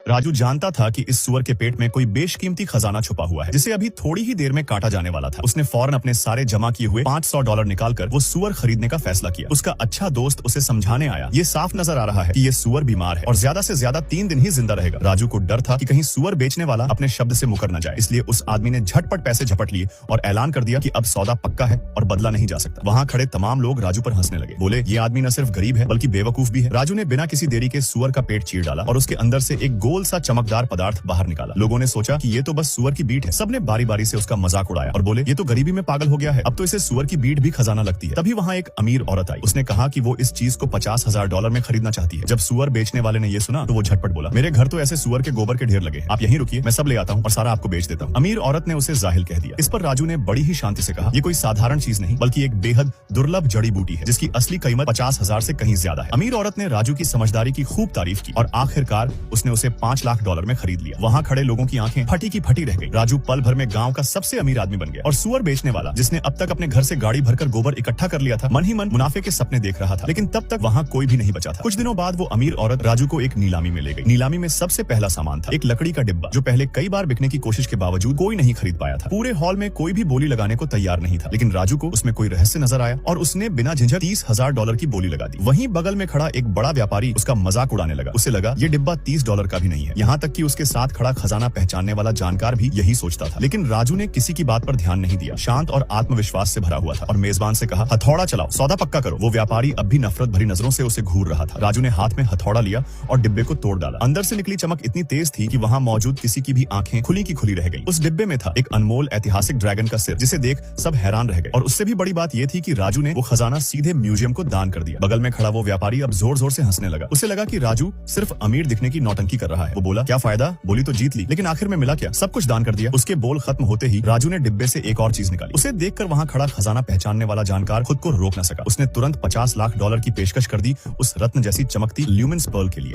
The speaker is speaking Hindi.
राजू जानता था कि इस सुअर के पेट में कोई बेशकीमती खजाना छुपा हुआ है जिसे अभी थोड़ी ही देर में काटा जाने वाला था। उसने फौरन अपने सारे जमा किए हुए $500 निकालकर वो सुअर खरीदने का फैसला किया। उसका अच्छा दोस्त उसे समझाने आया, ये साफ नजर आ रहा है कि ये सुअर बीमार है और ज्यादा से ज्यादा 3 दिन ही जिंदा रहेगा। राजू को डर था कि कहीं सुअर बेचने वाला अपने शब्द से मुकर न जाए, इसलिए उस आदमी ने झटपट पैसे झपट लिए और ऐलान कर दिया कि अब सौदा पक्का है और बदला नहीं जा सकता। वहाँ खड़े तमाम लोग राजू पर हंसने लगे। बोले, ये आदमी न सिर्फ गरीब है बल्कि बेवकूफ भी है। राजू ने बिना किसी देरी के सुअर का पेट चीर डाला और उसके अंदर से एक गोल सा चमकदार पदार्थ बाहर निकाला। लोगों ने सोचा कि ये तो बस सुअर की बीट है। सबने बारी बारी से उसका मजाक उड़ाया और बोले, ये तो गरीबी में पागल हो गया है, अब तो इसे सुअर की बीट भी खजाना लगती है। तभी वहाँ एक अमीर औरत आई। उसने कहा कि वो इस चीज को $50,000 में खरीदना चाहती है। जब सुअर बेचने वाले ने ये सुना तो वो झटपट बोला, मेरे घर तो ऐसे सुअर के गोबर के ढेर लगे हैं, आप यहीं रुकिए, मैं सब ले आता हूँ और सारा आपको बेच देता हूँ। अमीर औरत ने उसे जाहिल कह दिया। इस पर राजू ने बड़ी ही शांति से कहा, ये कोई साधारण चीज नहीं बल्कि एक बेहद दुर्लभ जड़ी बूटी है जिसकी असली कीमत 50,000 से कहीं ज्यादा है। अमीर औरत ने राजू की समझदारी की खूब तारीफ की और आखिरकार उसने उसे $5 लाख में खरीद लिया। वहाँ खड़े लोगों की आंखें फटी की फटी रह गई। राजू पल भर में गांव का सबसे अमीर आदमी बन गया और सुअर बेचने वाला, जिसने अब तक अपने घर से गाड़ी भरकर गोबर इकट्ठा कर लिया था, मन ही मन मुनाफे के सपने देख रहा था। लेकिन तब तक वहाँ कोई भी नहीं बचा था। कुछ दिनों बाद वो अमीर औरत राजू को एक नीलामी में ले गई। नीलामी में सबसे पहला सामान था एक लकड़ी का डिब्बा, जो पहले कई बार बिकने की कोशिश के बावजूद कोई नहीं खरीद पाया था। पूरे हॉल में कोई भी बोली लगाने को तैयार नहीं था, लेकिन राजू को उसमें कोई रहस्य नजर आया और उसने बिना झिझक $30,000 की बोली लगा दी। वहीं बगल में खड़ा एक बड़ा व्यापारी उसका मजाक उड़ाने लगा। उसे लगा ये डिब्बा $30 का भी नहीं है। यहाँ तक कि उसके साथ खड़ा खजाना पहचानने वाला जानकार भी यही सोचता था। लेकिन राजू ने किसी की बात पर ध्यान नहीं दिया, शांत और आत्मविश्वास से भरा हुआ था और मेजबान से कहा, हथौड़ा चलाओ, सौदा पक्का करो। वो व्यापारी अब भी नफरत भरी नजरों से उसे घूर रहा था। राजू ने हाथ में हथौड़ा लिया और डिब्बे को तोड़ डाला। अंदर से निकली चमक इतनी तेज थी कि वहाँ मौजूद किसी की भी आंखें खुली की खुली रह गई। उस डिब्बे में था एक अनमोल ऐतिहासिक ड्रैगन का सिर, जिसे देख सब हैरान रह गए। और उससे भी बड़ी बात यह थी कि राजू ने वो खजाना सीधे म्यूजियम को दान कर दिया। बगल में खड़ा वो व्यापारी अब जोर जोर से हंसने लगा। उसे लगा कि राजू सिर्फ अमीर दिखने की नौटंकी कर रहा है। वो बोला, क्या फायदा, बोली तो जीत ली, लेकिन आखिर में मिला क्या, सब कुछ दान कर दिया। उसके बोल खत्म होते ही राजू ने डिब्बे से एक और चीज निकाली। उसे देखकर वहाँ खड़ा खजाना पहचानने वाला जानकार खुद को रोक न सका। उसने तुरंत $50 लाख की पेशकश कर दी उस रत्न जैसी चमकती ल्यूमिनस पर्ल के लिए।